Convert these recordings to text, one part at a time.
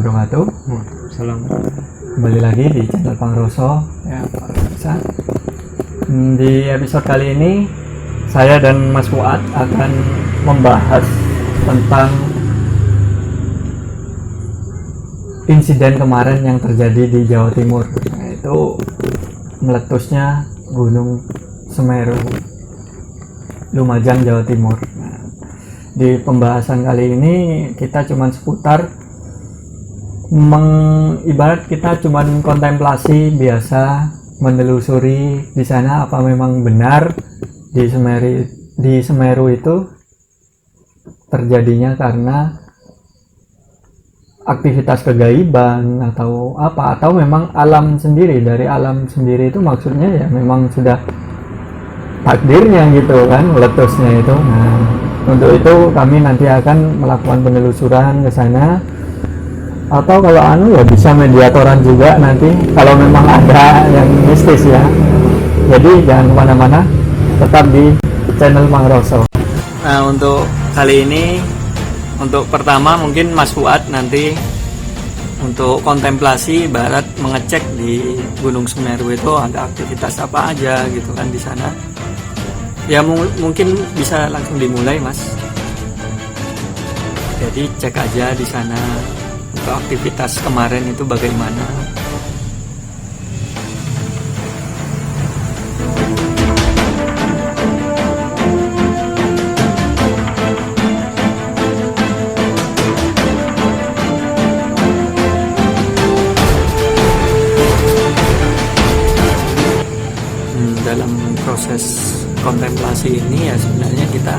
wabarakatuh. Salam. Kembali lagi di channel Pangroso ya, para pemirsa. Di episode kali ini saya dan Mas Fuad akan membahas tentang insiden kemarin yang terjadi di Jawa Timur, yaitu meletusnya Gunung Semeru, Lumajang, Jawa Timur. Di pembahasan kali ini kita cuman seputar ibarat kita cuman kontemplasi biasa, menelusuri di sana apa memang benar di Semeru itu terjadinya karena aktivitas kegaiban atau apa, atau memang alam sendiri. Dari alam sendiri itu maksudnya ya memang sudah takdirnya gitu kan, meletusnya itu. Nah, untuk itu kami nanti akan melakukan penelusuran ke sana, atau kalau ya bisa mediatoran juga nanti kalau memang ada yang mistis ya. Jadi jangan kemana-mana, tetap di channel Pangroso. Nah, untuk kali ini, untuk pertama mungkin Mas Fuad nanti untuk kontemplasi barat mengecek di Gunung Semeru itu ada aktivitas apa aja gitu kan di sana. Ya mungkin bisa langsung dimulai, Mas. Jadi cek aja di sana untuk aktivitas kemarin itu bagaimana. Dalam proses kontemplasi ini ya sebenarnya kita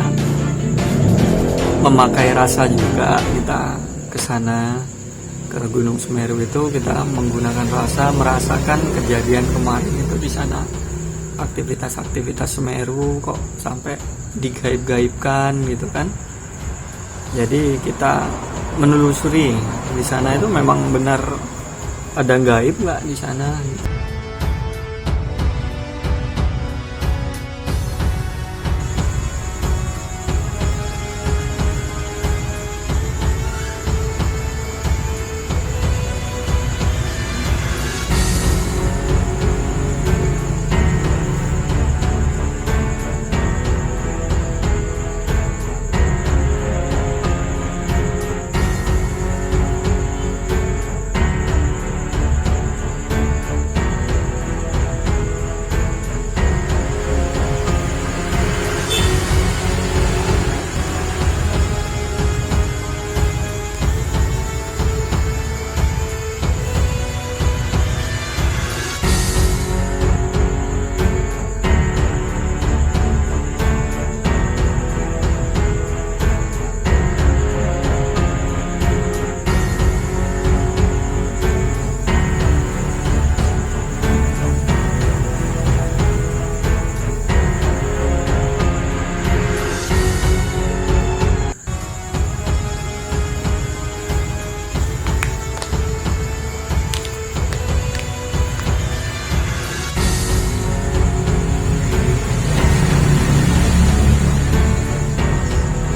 memakai rasa juga. Kita ke sana, ke Gunung Semeru itu kita menggunakan rasa, merasakan kejadian kemarin itu di sana. Aktivitas-aktivitas Semeru kok sampai digaib-gaibkan gitu kan. Jadi kita menelusuri di sana itu memang benar ada gaib nggak di sana gitu.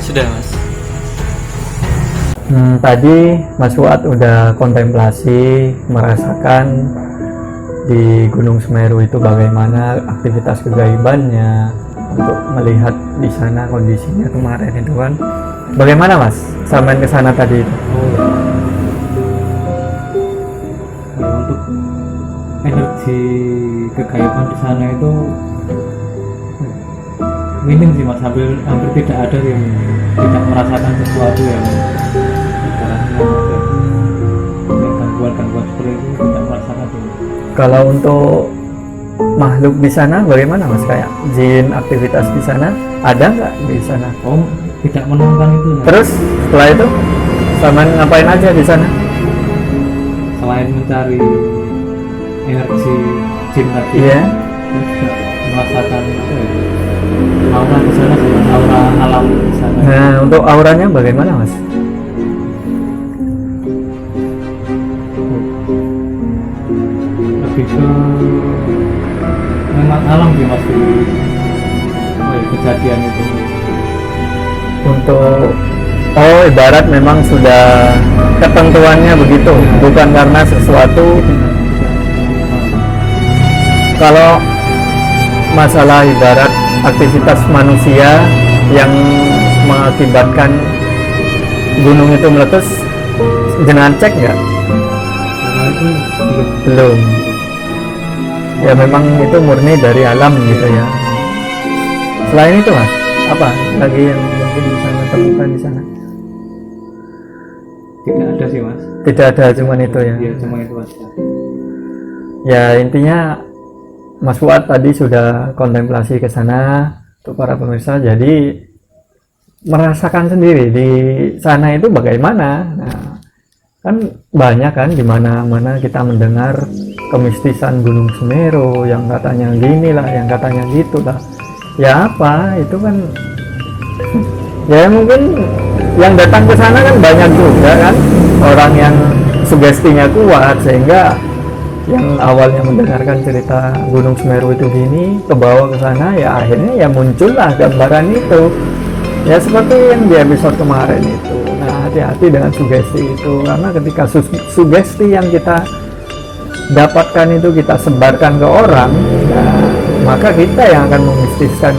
Sudah, Mas. Tadi Mas Fuad udah kontemplasi, merasakan di Gunung Semeru itu bagaimana aktivitas kegaibannya, untuk melihat di sana kondisinya kemarin itu kan. Bagaimana, Mas? Sampai ke sana tadi itu? Untuk energi kegaiban di sana itu minim sih, Mas. Hampir tidak ada yang tidak merasakan sesuatu yang gangguan seperti itu, tidak merasakan itu. Kalau untuk makhluk di sana bagaimana, Mas? Kayak jin, aktivitas di sana ada nggak di sana? Oh, tidak menemukan itu. Terus setelah itu sama ngapain aja di sana? Selain mencari energi jin tadi, Iya. terus juga merasakan aura di sana, aura alam di sana. Nah, untuk auranya bagaimana, Mas? Lebih ke memang alam sih, Mas, kejadian itu. Untuk Oh, ibarat memang sudah ketentuannya begitu, bukan karena sesuatu. Kalau masalah ibarat aktivitas manusia yang mengakibatkan gunung itu meletus, jangan cek nggak? Nah, itu Belum. Ya memang itu murni dari alam gitu ya. Selain itu mas, apa lagi yang mungkin bisa temukan di sana? tidak ada sih mas. Tidak ada, cuman itu ya. Iya, cuma itu aja. Ya intinya Mas Fuad tadi sudah kontemplasi ke sana untuk para pemirsa, jadi merasakan sendiri di sana itu bagaimana. Nah, kan banyak kan di mana-mana kita mendengar kemistisan Gunung Semeru yang katanya gini lah, yang katanya gitu lah. Ya apa itu kan ya mungkin yang datang ke sana kan banyak juga kan orang yang sugestinya kuat, sehingga yang awalnya mendengarkan cerita Gunung Semeru itu gini ke bawah ke sana, ya akhirnya ya muncullah gambaran itu ya seperti yang di episode kemarin itu. Nah, hati-hati dengan sugesti itu, karena ketika sugesti yang kita dapatkan itu kita sebarkan ke orang, nah, maka kita yang akan memistiskan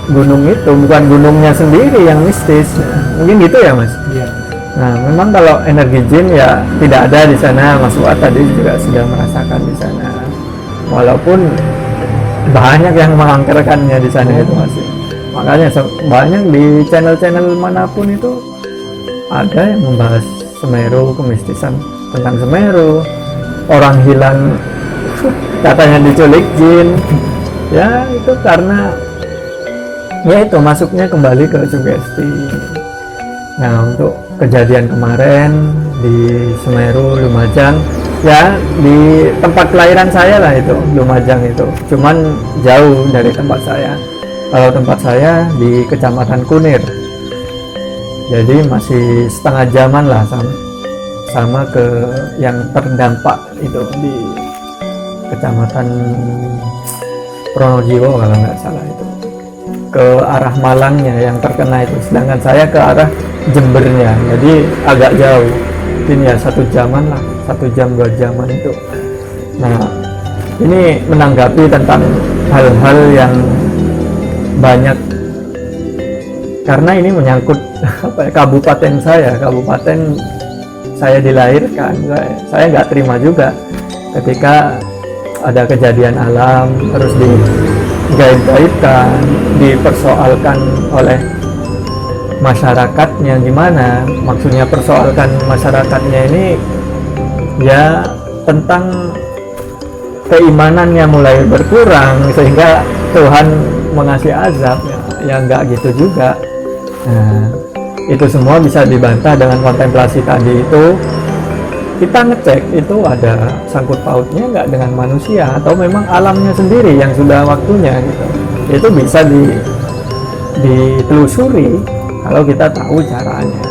gunung itu, bukan gunungnya sendiri yang mistis. Nah, mungkin gitu ya mas. Iya. Nah, memang kalau energi jin ya tidak ada di sana. Mas Fuad tadi juga sudah merasakan di sana. Walaupun banyak yang mengangkerkannya di sana itu masih. Makanya banyak di channel-channel manapun itu ada yang membahas Semeru, kemistisan tentang Semeru. Orang hilang katanya diculik jin. Ya, itu karena ya itu masuknya kembali ke sugesti. Nah, untuk kejadian kemarin di Semeru, Lumajang, ya di tempat kelahiran saya lah itu, Lumajang itu. Cuman jauh dari tempat saya. Kalau tempat saya di Kecamatan Kunir. Jadi masih setengah jaman lah sama ke yang terdampak itu di Kecamatan Pronojiwo kalau nggak salah itu. Ke arah Malangnya yang terkena itu, sedangkan saya ke arah Jembernya, jadi agak jauh, mungkin ya 1 jaman lah, 1 jam 2 jaman itu. Nah, ini menanggapi tentang hal-hal yang banyak, karena ini menyangkut kabupaten saya dilahirkan. Saya nggak terima juga ketika ada kejadian alam terus digaib-gaibkan, dipersoalkan oleh masyarakatnya. Gimana maksudnya persoalkan masyarakatnya ini? Ya tentang keimanannya mulai berkurang sehingga Tuhan mengasih azab, ya nggak gitu juga. Nah, itu semua bisa dibantah dengan kontemplasi tadi itu. Kita ngecek itu ada sangkut pautnya nggak dengan manusia, atau memang alamnya sendiri yang sudah waktunya gitu. Itu bisa ditelusuri kalau kita tahu caranya,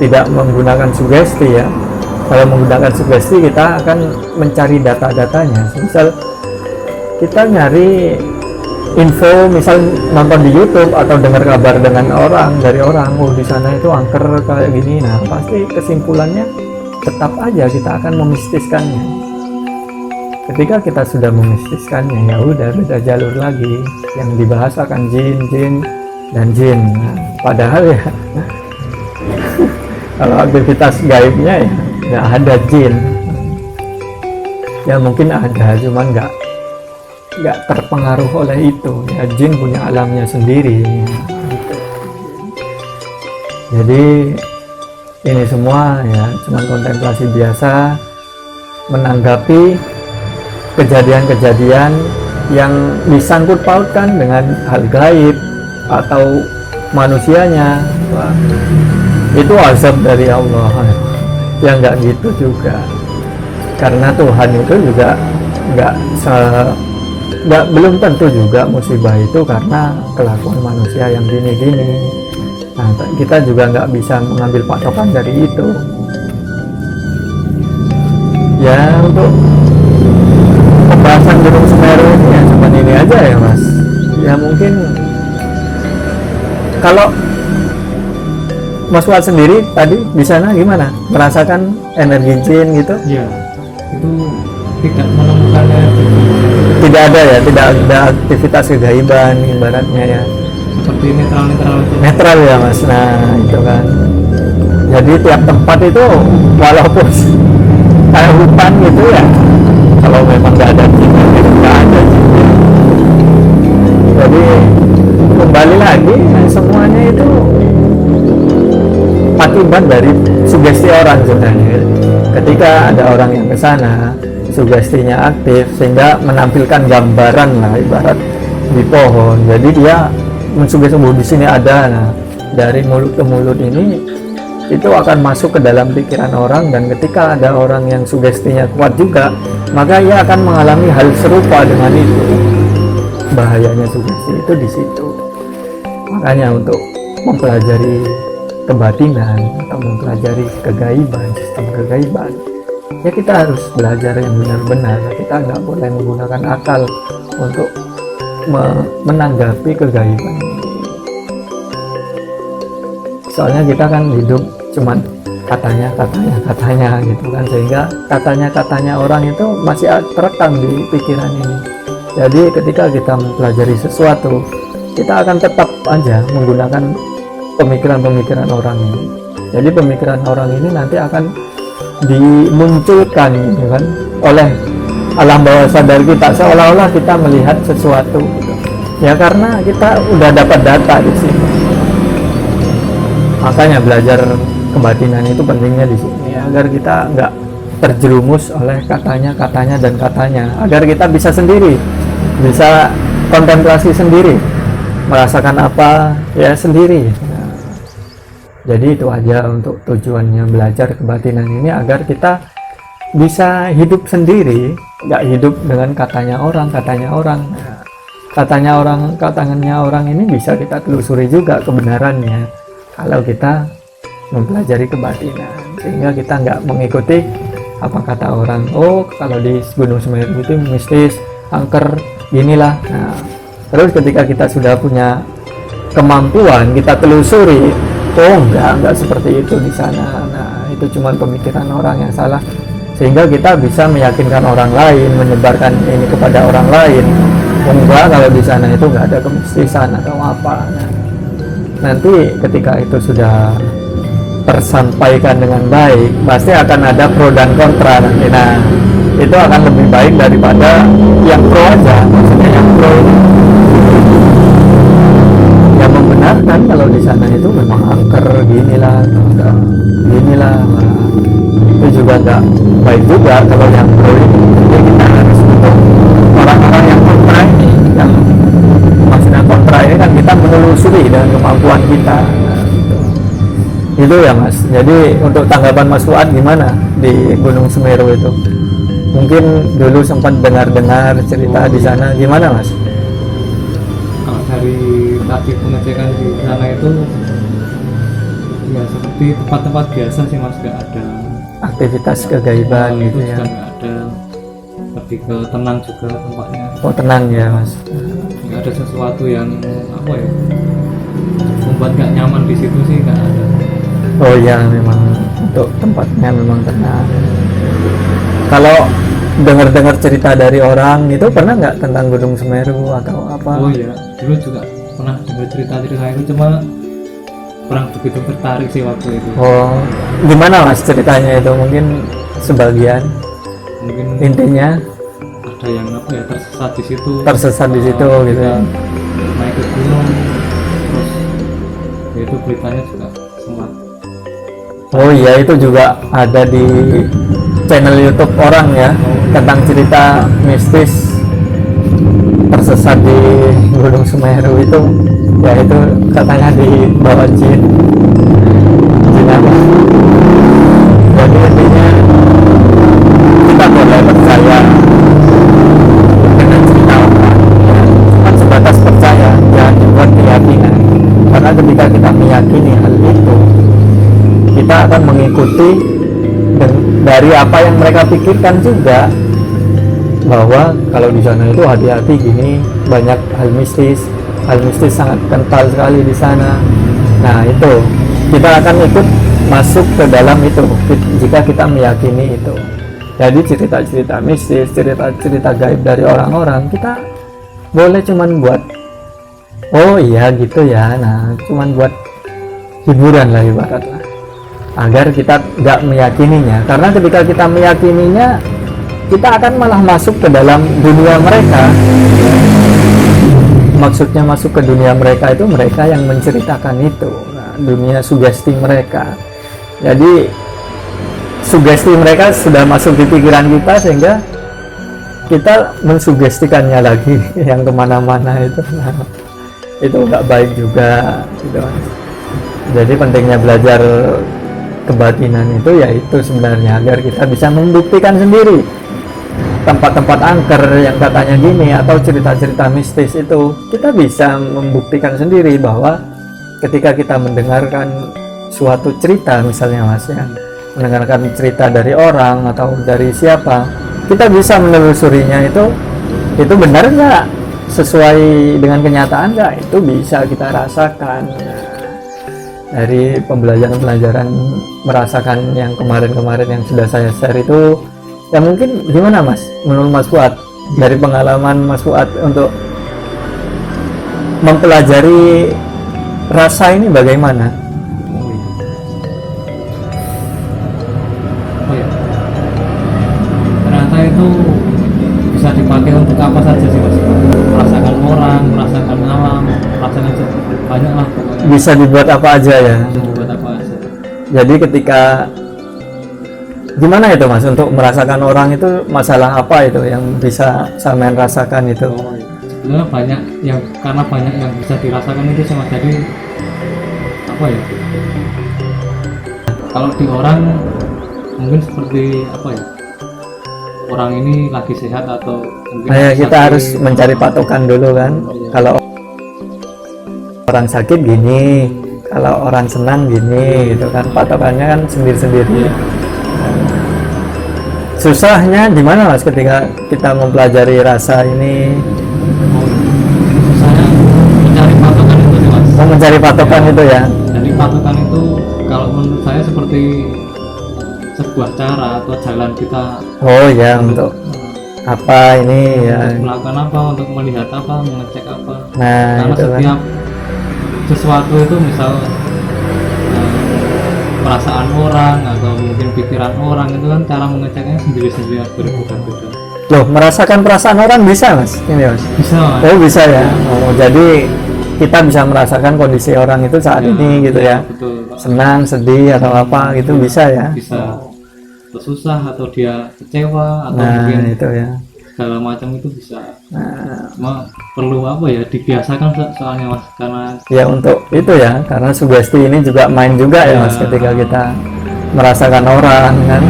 tidak menggunakan sugesti ya. Kalau menggunakan sugesti kita akan mencari data-datanya. Misal kita nyari info, misal nonton di YouTube atau dengar kabar dari orang, oh di sana itu angker kayak gini. Nah, pasti kesimpulannya tetap aja kita akan memistiskannya. Ketika kita sudah memistiskannya, ya udah beda jalur lagi. Yang dibahas akan jin dan jin. Nah, padahal ya kalau aktivitas gaibnya ya nggak ada jin. Ya mungkin ada, cuman nggak terpengaruh oleh itu. Ya jin punya alamnya sendiri. Gitu. Jadi ini semua ya cuman kontemplasi biasa menanggapi kejadian-kejadian yang disangkut pautkan dengan hal gaib atau manusianya. Wah, itu azab dari Allah. Ya nggak gitu juga, karena Tuhan itu juga belum tentu juga musibah itu karena kelakuan manusia yang gini-gini. Nah, kita juga nggak bisa mengambil patokan dari itu. Ya, untuk pembahasan Gunung Semeru ini ya cuma ini aja ya mas. Ya mungkin kalau Mas Fuad sendiri tadi di sana gimana? Merasakan energi jin gitu? Ya, itu tidak menemukan energi Tidak ada ya, tidak ada aktivitas kegaiban ibaratnya ya. seperti netral itu. Netral ya Mas. Nah itu kan. Jadi tiap tempat itu walaupun kayak hutan gitu ya, kalau memang nggak ada jin, ya nggak ada jin. Jadi kembali lagi semuanya itu akibat dari sugesti orang sebenarnya. Ketika ada orang yang ke sana, sugestinya aktif sehingga menampilkan gambaran lah ibarat di pohon. Jadi dia mensugesti bahwa di sini ada. Nah, dari mulut ke mulut ini itu akan masuk ke dalam pikiran orang, dan ketika ada orang yang sugestinya kuat juga, maka ia akan mengalami hal serupa dengan itu. Bahayanya sugesti itu di situ. Makanya untuk mempelajari kebatinan atau mempelajari kegaiban, sistem kegaiban, ya kita harus belajar yang benar-benar. Kita nggak boleh menggunakan akal untuk menanggapi kegaiban. Soalnya kita kan hidup cuman katanya gitu kan, sehingga katanya orang itu masih terekam di pikiran ini. Jadi ketika kita mempelajari sesuatu, kita akan tetap aja menggunakan pemikiran orang ini. Jadi pemikiran orang ini nanti akan dimunculkan gitu kan oleh alam bawah sadar kita, seolah-olah kita melihat sesuatu gitu. Ya karena kita udah dapat data di sini. Makanya belajar kebatinan itu pentingnya di sini, agar kita nggak terjerumus oleh katanya dan katanya, agar kita bisa sendiri, bisa kontemplasi sendiri, merasakan apa ya sendiri. Nah, jadi itu aja untuk tujuannya belajar kebatinan ini, agar kita bisa hidup sendiri, nggak hidup dengan katanya orang. Nah, katanya orang ini bisa kita telusuri juga kebenarannya kalau kita mempelajari kebatinan, sehingga kita nggak mengikuti apa kata orang. Oh, kalau di Gunung Semeru itu mistis, angker, inilah. Nah, terus ketika kita sudah punya kemampuan, kita telusuri, oh enggak seperti itu di sana. Nah, itu cuma pemikiran orang yang salah, sehingga kita bisa meyakinkan orang lain, menyebarkan ini kepada orang lain. Enggak, kalau di sana itu nggak ada kemistisan atau apa. Nah, nanti ketika itu sudah tersampaikan dengan baik, pasti akan ada pro dan kontra nanti. Nah, itu akan lebih baik daripada yang pro aja. Maksudnya yang pro yang membenarkan kalau di sana itu memang angker ginilah. Nah, itu juga nggak baik juga kalau yang pro ini. Jadi kita harus untuk orang-orang yang kontra ini, yang maksudnya kontra ini kan kita menelusuri dengan kemampuan kita. Itu ya Mas. Jadi untuk tanggapan Mas Fuad gimana di Gunung Semeru itu? Mungkin dulu sempat dengar cerita di sana, gimana Mas? Kalau dari tadi pengecekan di sana itu ya seperti tempat-tempat biasa sih Mas, nggak ada Aktivitas kegaiban gitu itu ya. juga nggak ada, lebih ke tenang juga tempatnya. Oh tenang ya Mas. Nggak ada sesuatu yang apa ya membuat nggak nyaman di situ sih, nggak ada. Oh ya, memang untuk tempatnya memang tenang. Kalau dengar-dengar cerita dari orang itu, pernah nggak tentang Gunung Semeru atau apa? Oh iya, dulu juga pernah dengar cerita-cerita itu, cuma kurang begitu tertarik sih waktu itu. Oh, gimana Mas ceritanya itu? Mungkin sebagian, Mungkin intinya ada yang apa ya, tersesat di situ. tersesat di situ gitu ya. Naik ke gunung, terus ya itu beritanya juga sempat. Oh iya, itu juga ada di channel YouTube orang ya, tentang cerita mistis tersesat di Gunung Semeru itu. Ya itu katanya dibawa jin apa. Jadi intinya kita boleh percaya dengan cerita orang, ya, cuma sebatas percaya, jangan dibuat keyakinan. Karena ketika kita meyakini hal itu, kita akan mengikuti dari apa yang mereka pikirkan juga, bahwa kalau di sana itu hati-hati gini, banyak hal mistis sangat kental sekali di sana. Nah itu kita akan ikut masuk ke dalam itu jika kita meyakini itu. Jadi cerita-cerita mistis, cerita-cerita gaib dari orang-orang kita boleh cuman buat oh iya gitu ya, nah cuman buat hiburan lah ibaratnya, agar kita nggak meyakininya. Karena ketika kita meyakininya, kita akan malah masuk ke dalam dunia mereka. Maksudnya masuk ke dunia mereka itu mereka yang menceritakan itu, nah, dunia sugesti mereka. Jadi sugesti mereka sudah masuk di pikiran kita sehingga kita mensugestikannya lagi yang kemana-mana itu. Nah, itu nggak baik juga gitu. Jadi pentingnya belajar kebatinan itu yaitu sebenarnya agar kita bisa membuktikan sendiri tempat-tempat angker yang katanya gini atau cerita-cerita mistis itu. Kita bisa membuktikan sendiri bahwa ketika kita mendengarkan suatu cerita, misalnya Mas ya, mendengarkan cerita dari orang atau dari siapa, kita bisa menelusurinya itu benar nggak, sesuai dengan kenyataan nggak, itu bisa kita rasakan. Dari pembelajaran merasakan yang kemarin-kemarin yang sudah saya share itu, ya mungkin gimana Mas, menurut Mas Fuad, dari pengalaman Mas Fuad untuk mempelajari rasa ini bagaimana? Ternyata itu bisa dipakai untuk apa saja sih Mas, merasakan orang, merasakan alam, merasakan banyak lah pokoknya. Bisa dibuat apa aja ya. Bisa dibuat apa aja. Jadi ketika gimana itu Mas untuk merasakan orang itu, masalah apa itu yang bisa sampean rasakan itu? Sebenarnya banyak yang, karena banyak yang bisa dirasakan itu sama, jadi apa ya, kalau di orang mungkin seperti apa ya, orang ini lagi sehat atau mungkin Kita sakit, harus mencari patokan dulu kan. Iya. Kalau orang sakit gini, kalau orang senang gini gitu kan, patokannya kan sendiri-sendiri. Iya. Susahnya di mana Mas ketika kita mempelajari rasa ini? Susahnya mencari patokan itu sih Mas. Mau mencari patokan itu ya. Jadi patokan itu kalau menurut saya seperti sebuah cara atau jalan kita Oh ya, untuk apa ini ya. melakukan apa, untuk melihat apa, mengecek apa. Nah, Karena itu kan. setiap sesuatu itu misal perasaan orang atau mungkin pikiran orang itu kan cara mengeceknya sendiri-sendiri berbeda-beda. Loh, merasakan perasaan orang bisa Mas? Ini Mas. Bisa Mas. Oh bisa ya. Oh, jadi kita bisa merasakan kondisi orang itu saat ini gitu ya. Betul. Senang, sedih atau apa gitu bisa ya. Bisa. Atau susah atau dia kecewa atau Nah mungkin itu ya. segala macam itu bisa. Nah, Cuma perlu apa ya, dibiasakan soalnya Mas, karena ya untuk itu ya, karena sugesti ini juga main juga ya Mas, ketika kita merasakan orang kan.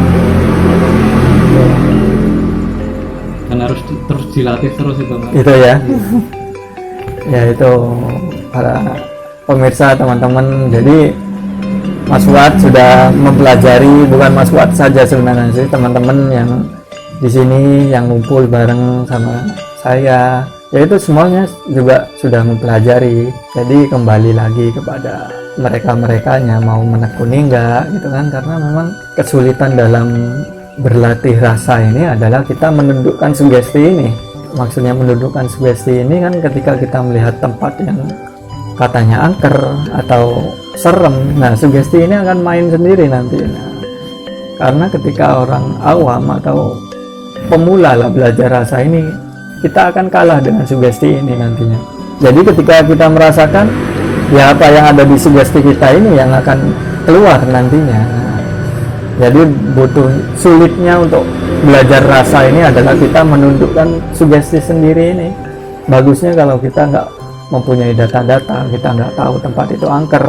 kan harus terus dilatih terus itu Mas. Itu ya. Ya itu para pemirsa teman-teman, jadi Mas Fuad sudah mempelajari, bukan Mas Fuad saja sebenarnya sih, teman-teman yang di sini yang ngumpul bareng sama saya, yaitu semuanya juga sudah mempelajari. Jadi kembali lagi kepada mereka-merekanya mau menekuni enggak gitu kan, karena memang kesulitan dalam berlatih rasa ini adalah kita menundukkan sugesti ini. Maksudnya menundukkan sugesti ini kan ketika kita melihat tempat yang katanya angker atau serem, nah sugesti ini akan main sendiri nanti. Nah, karena ketika orang awam atau pemula lah belajar rasa ini, kita akan kalah dengan sugesti ini nantinya. Jadi ketika kita merasakan, ya apa yang ada di sugesti kita ini yang akan keluar nantinya. Nah, jadi butuh sulitnya untuk belajar rasa ini adalah kita menundukkan sugesti sendiri ini. Bagusnya kalau kita nggak mempunyai data-data, kita nggak tahu tempat itu angker,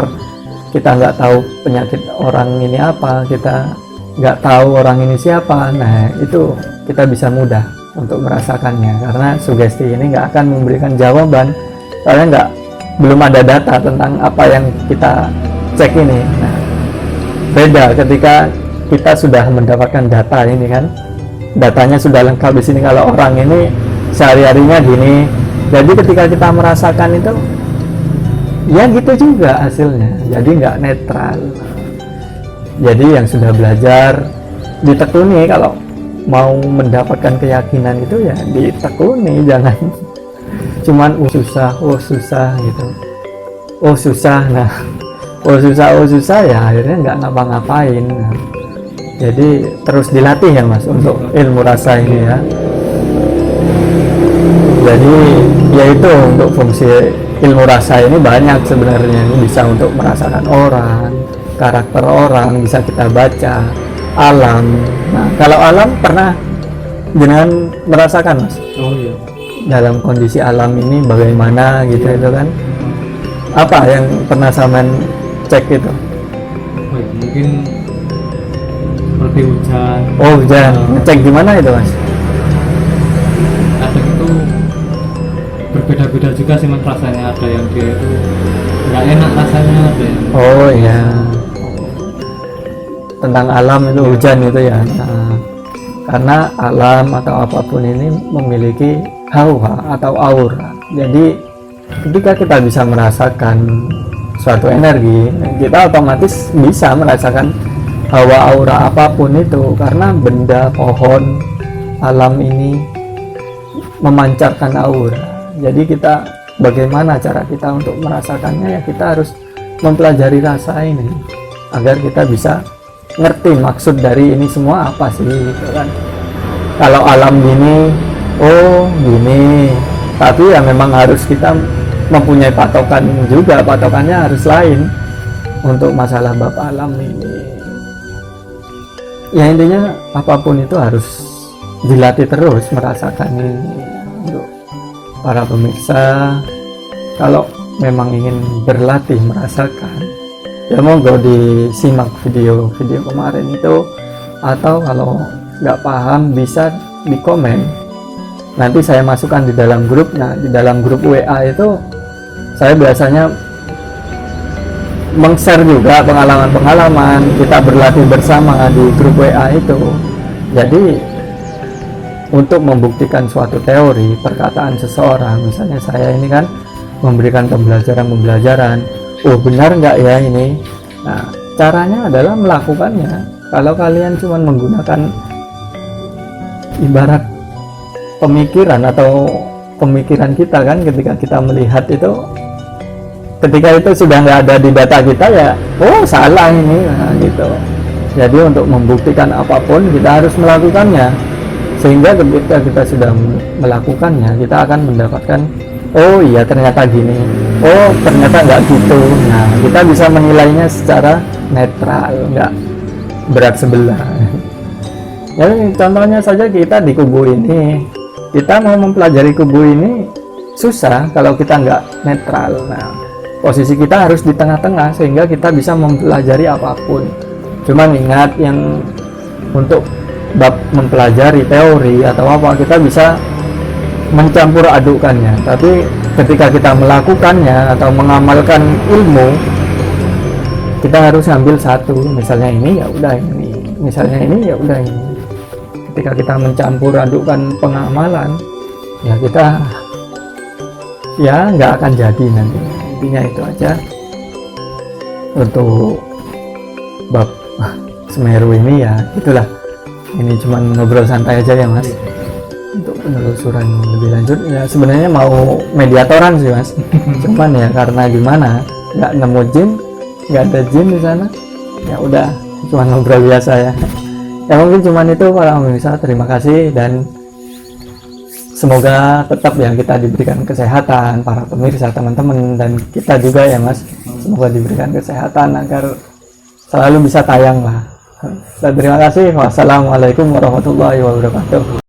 kita nggak tahu penyakit orang ini apa, kita nggak tahu orang ini siapa, nah itu kita bisa mudah untuk merasakannya, karena sugesti ini nggak akan memberikan jawaban, soalnya belum ada data tentang apa yang kita cek ini. Nah, beda ketika kita sudah mendapatkan data ini kan, datanya sudah lengkap di sini, kalau orang ini sehari-harinya gini. Jadi ketika kita merasakan itu, ya gitu juga hasilnya, jadi nggak netral. Jadi yang sudah belajar ditekuni, kalau mau mendapatkan keyakinan itu ya ditekuni, jangan cuman oh susah gitu, oh susah, nah oh susah ya akhirnya nggak ngapa-ngapain. Nah, jadi terus dilatih ya mas untuk ilmu rasa ini ya. Jadi yaitu untuk fungsi ilmu rasa ini banyak sebenarnya, ini bisa untuk merasakan orang, karakter orang, bisa kita baca alam. Nah kalau alam pernah dengan merasakan mas, Oh iya. dalam kondisi alam ini bagaimana gitu itu kan, apa yang pernah sampean cek itu? Oh iya, mungkin seperti hujan. Oh hujan, ngecek gimana itu mas? Kadang itu berbeda-beda juga sih mas rasanya, ada yang dia itu nggak enak rasanya, ada yang Oh iya, tentang alam itu hujan itu ya. Nah, karena alam atau apapun ini memiliki hawa atau aura. Jadi ketika kita bisa merasakan suatu energi, kita otomatis bisa merasakan hawa aura apapun itu, karena benda, pohon, alam ini memancarkan aura. Jadi kita bagaimana cara kita untuk merasakannya, ya kita harus mempelajari rasa ini agar kita bisa ngerti maksud dari ini semua apa sih gitu kan. Kalau alam gini, oh gini, tapi ya memang harus kita mempunyai patokan juga, patokannya harus lain untuk masalah bab alam ini. Ya intinya apapun itu harus dilatih terus merasakan ini. Untuk para pemirsa, kalau memang ingin berlatih merasakan, ya monggo disimak video kemarin itu, atau kalau nggak paham bisa di komen, nanti saya masukkan di dalam grup. Nah di dalam grup WA itu saya biasanya meng-share juga pengalaman-pengalaman kita berlatih bersama di grup WA itu. Jadi untuk membuktikan suatu teori perkataan seseorang, misalnya saya ini kan memberikan pembelajaran, oh benar nggak ya ini. Nah caranya adalah melakukannya. Kalau kalian cuma menggunakan ibarat pemikiran atau pemikiran kita kan, ketika kita melihat itu, ketika itu sudah nggak ada di data kita, ya oh salah ini, nah, gitu. Jadi untuk membuktikan apapun kita harus melakukannya, sehingga ketika kita sudah melakukannya kita akan mendapatkan oh iya ternyata gini, oh ternyata nggak gitu. Nah kita bisa menilainya secara netral, nggak berat sebelah. Jadi contohnya saja kita di kubu ini, kita mau mempelajari kubu ini susah kalau kita nggak netral. Nah posisi kita harus di tengah-tengah sehingga kita bisa mempelajari apapun. Cuman ingat, yang untuk bab mempelajari teori atau apa kita bisa mencampur adukannya, tapi ketika kita melakukannya atau mengamalkan ilmu, kita harus ambil satu. Misalnya ini ya udah ini, misalnya ini ya udah ini. Ketika kita mencampur adukan pengamalan, ya kita ya nggak akan jadi nanti. Intinya itu aja untuk bab Semeru ini, ya itulah. Ini cuma ngobrol santai aja ya mas. Untuk penelusuran lebih lanjut ya sebenarnya mau mediatoran sih mas. Cuman ya karena gimana, nggak nemu jin, nggak ada jin di sana, ya udah cuma ngobrol biasa ya. Ya mungkin cuman itu para pemirsa. Terima kasih dan semoga tetap ya kita diberikan kesehatan, para pemirsa, teman-teman, dan kita juga ya mas, semoga diberikan kesehatan agar selalu bisa tayang lah. Dan terima kasih. Wassalamualaikum warahmatullahi wabarakatuh.